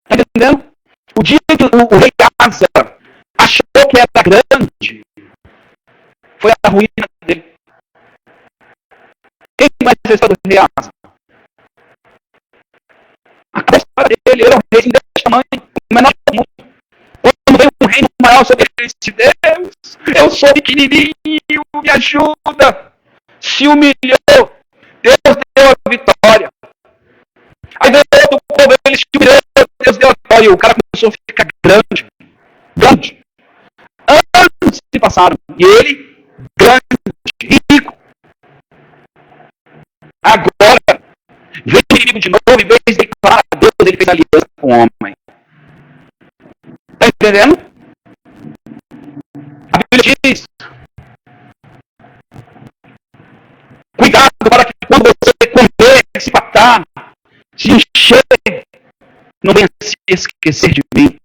Está entendendo? O dia que o rei Asa achou que era grande, foi a ruína dele. Quem vai ser do rei Asa? A cabeça dele era um rei desse tamanho, o menor do mundo. Quando veio um reino maior sobre ele, disse: Deus, eu sou pequenininho, me ajuda. Se humilhou, Deus deu a vitória. Aí veio outro povo, ele se humilhou, Deus deu a vitória. E o cara começou a ficar grande. Grande. Anos se passaram. E ele, grande, rico. Agora, veio o inimigo de novo, e em vez de declarar a Deus, ele fez aliança com o homem. Está entendendo? A Bíblia diz: cuidado para que quando você comer, se fartar, se encher, não venha se esquecer de mim.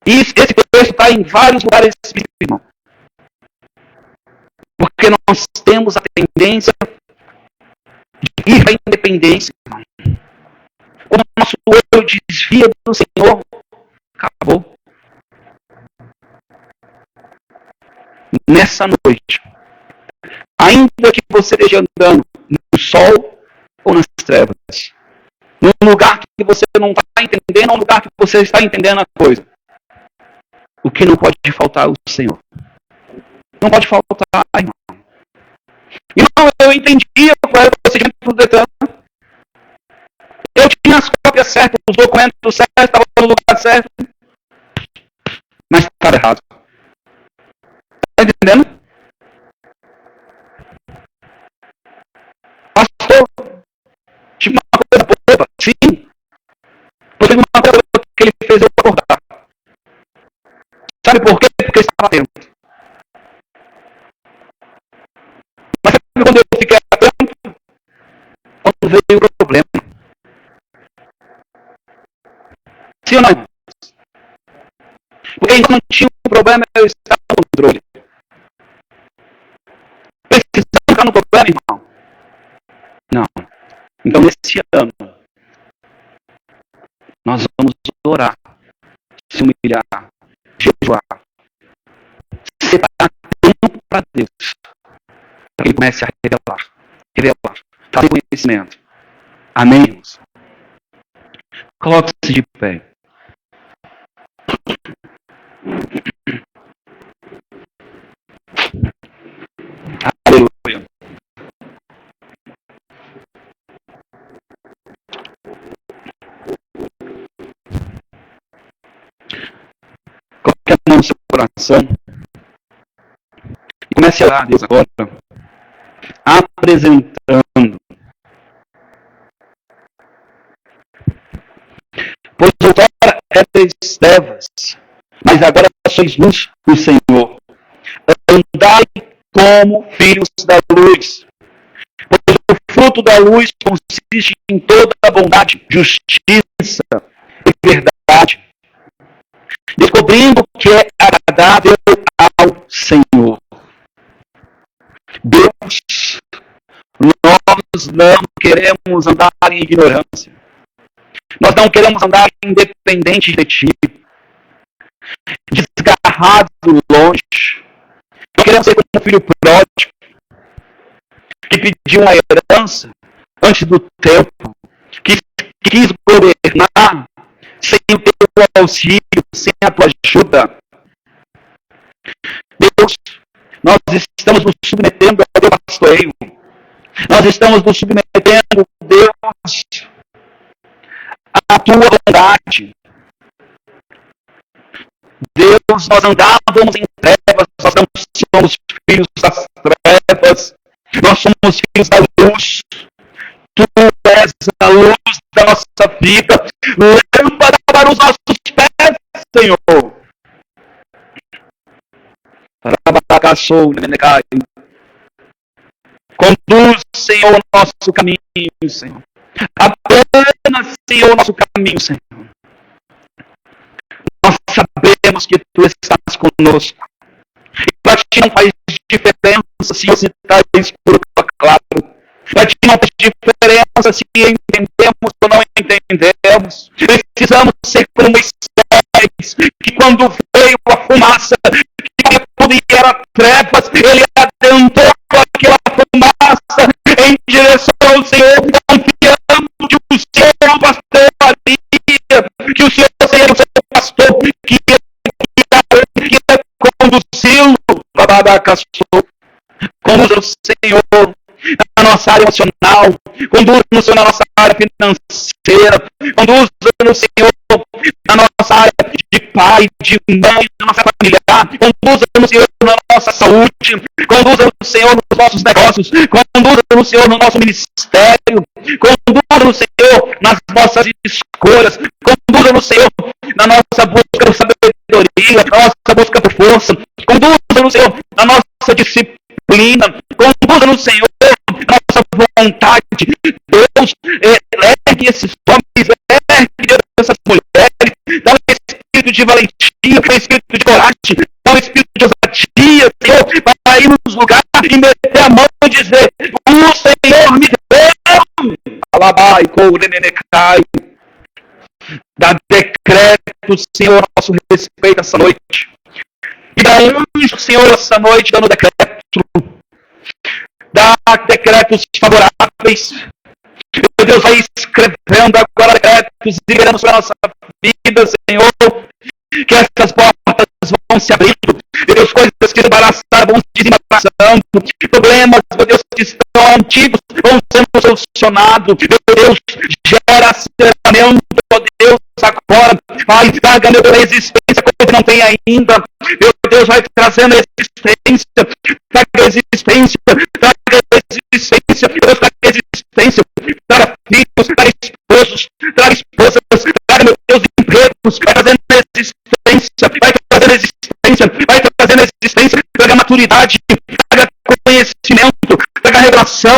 E esse texto está em vários lugares, irmão. Porque nós temos a tendência de ir para a independência, irmão. Quando o nosso eu desvia do Senhor, acabou. Nessa noite, ainda que você esteja andando no sol ou nas trevas, num lugar que você não está entendendo, ou num lugar que você está entendendo a coisa, o que não pode faltar é o Senhor. Não pode faltar, irmão. Irmão, eu entendia qual era o procedimento do Detran. Eu tinha as cópias certas, os documentos certos, estava no lugar certo. Mas estava errado. Está entendendo? Pastor, tive uma coisa boba. Sim. Porque uma coisa que ele fez eu acordar. Sabe por quê? Porque estava atento. Mas sabe quando eu fiquei atento? Quando veio o problema. Sim ou não? Porque enquanto não tinha um problema, eu estava no controle. Precisamos ficar no problema, irmão? Não. Então, nesse ano, nós vamos orar, se humilhar, jejuar, separar tempo para Deus, para que Ele comece a revelar, trazer conhecimento. Amém, irmãos? Coloque-se de pé. Aleluia. Coloque a mão no seu coração e comece a orar a Deus agora, apresentando. Pois outrora erais trevas, mas agora sois luz do Senhor. Andai como filhos da luz. Pois o fruto da luz consiste em toda a bondade, justiça e verdade, descobrindo o que é agradável ao Senhor. Deus, nós não queremos andar em ignorância. Nós não queremos andar independente de ti, desgarrado longe. Nós queremos ser como um filho pródigo, que pediu uma herança antes do tempo, que quis governar sem o teu auxílio, sem a tua ajuda. Deus, nós estamos nos submetendo ao teu pastoreio. Nós estamos nos submetendo, Deus, à tua vontade. Deus, nós andávamos em trevas, nós não somos filhos das trevas, nós somos filhos da luz. Tu és a luz da nossa vida, lâmpada para os nossos pés, Senhor. Conduz, Senhor, o nosso caminho, Senhor. Apenas, Senhor, o nosso caminho, Senhor. Nós sabemos que Tu estás conosco. E para Ti não faz diferença se você está escuro ou claro. Para Ti não faz diferença se entendemos ou não entendemos. Precisamos ser como Moisés, que quando veio a fumaça, que tudo era trevas, ele adentrou aquela fumaça em direção ao Senhor, confiando que o Senhor é o pastor ali, que o Senhor seria o seu pastor, que ia conduzi-lo, conduza o Senhor na nossa área emocional, conduza-nos, Senhor, na nossa área financeira, conduza-nos, Senhor, na nossa área de pai, de mãe, na nossa família, conduza-nos, Senhor, na nossa saúde, conduza-nos, Senhor, nos nossos negócios, conduza-nos, Senhor, no nosso ministério, conduza-nos, Senhor, nas nossas escolhas, conduza-nos, Senhor, na nossa busca por sabedoria, na nossa busca por força, conduza-nos, Senhor, na nossa disciplina, conduza-nos, Senhor, na nossa vontade. Deus, ergue esses homens, ergue essas mulheres, dá um espírito de valentia, um espírito de coragem, dá um espírito de ousadia, Senhor, para ir nos lugares e meter a mão e dizer: o Senhor me deu. Alabai, Kourenenecai. Dá decreto, Senhor, a nosso respeito essa noite. E dá anjo, Senhor, essa noite, dando decreto. Dá decretos favoráveis. Meu Deus, vai escrevendo agora decretos, liberando sobre a nossa vida, Senhor. Que essas portas vão se abrindo. Meu Deus, coisas que se embaraçaram vão se desembaraçando. Problemas, meu Deus, que estão antigos vão sendo solucionados. Meu Deus, gera aceleramento, meu Deus, agora. Vai, traga, meu Deus, a existência, coisa que não tem ainda. Meu Deus, vai trazendo a existência. Traga a existência. Traga a existência. Meu Deus, traga a existência. Traga filhos, traga esposos, traga esposas, traga, meu Deus, empregos. Vai trazendo a existência. Vai trazendo a existência. Vai trazendo a existência. Traga maturidade. Traga conhecimento. Traga revelação.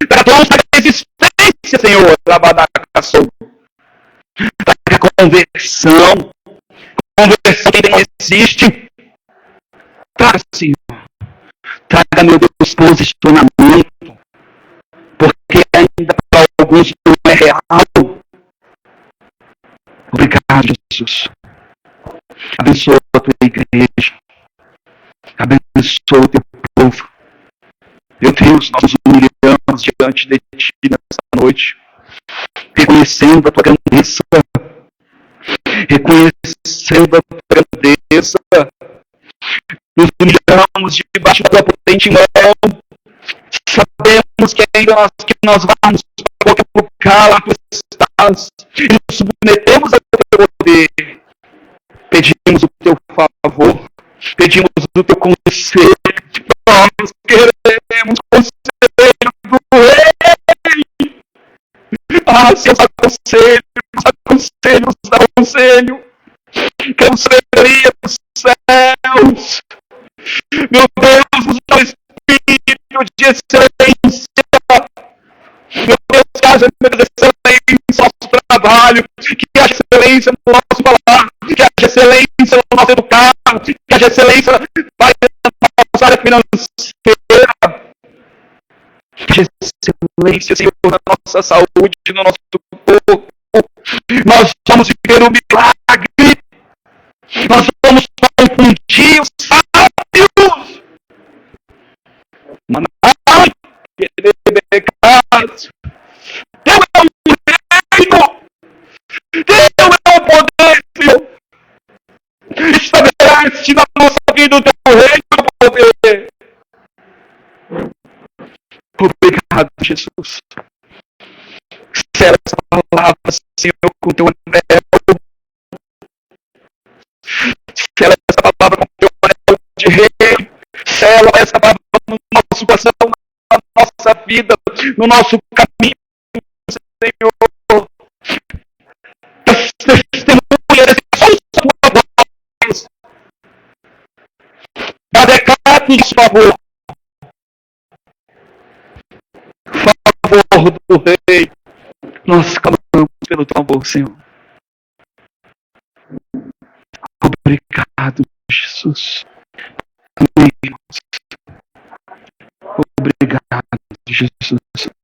Traga dons. Traga existência, Senhor. Traga conversão. Conversão que não existe. Traga, Senhor. Traga, meu Deus, posicionamento. Porque ainda para alguns não é real. Obrigado, Jesus. Abençoa a tua igreja. Abençoa o teu povo. Meu Deus, nós nos humilhamos diante de ti nessa noite, reconhecendo a tua grandeza, reconhecendo a tua grandeza. Nos humilhamos debaixo da tua potente mão. Sabemos que ainda nós vamos para qualquer lugar lá tu estás e nos submetemos ao teu poder. Pedimos o teu favor, pedimos o teu conselho. Nós queremos conselho do Rei. Ah, seus aconselhos, dá conselho. Queremos sabedoria dos céus. Meu Deus, nos dá um espírito de excelência. Meu Deus, que haja excelência no nosso trabalho, que haja excelência no nosso falar, que haja excelência no nosso educar, que haja excelência na nossa área financeira, que haja excelência, Senhor, na nossa saúde, no nosso corpo. Nós vamos viver um milagre. Nós vamos confundir os sábios. Manai, que Deus é um reino Teu é o poder, Senhor. Estabelece na nossa vida o teu reino, o teu poder. Obrigado, Jesus. Sela essa palavra, Senhor, com o teu anel. Sela essa palavra com o teu anel de rei. Sela essa palavra no nosso coração, na nossa vida, no nosso caminho, Senhor. Testemunha desse tua voz. Dá decreto em favor. Favor do rei. Nós clamamos pelo teu amor, Senhor. Obrigado, Jesus. Amém. Obrigado, Jesus.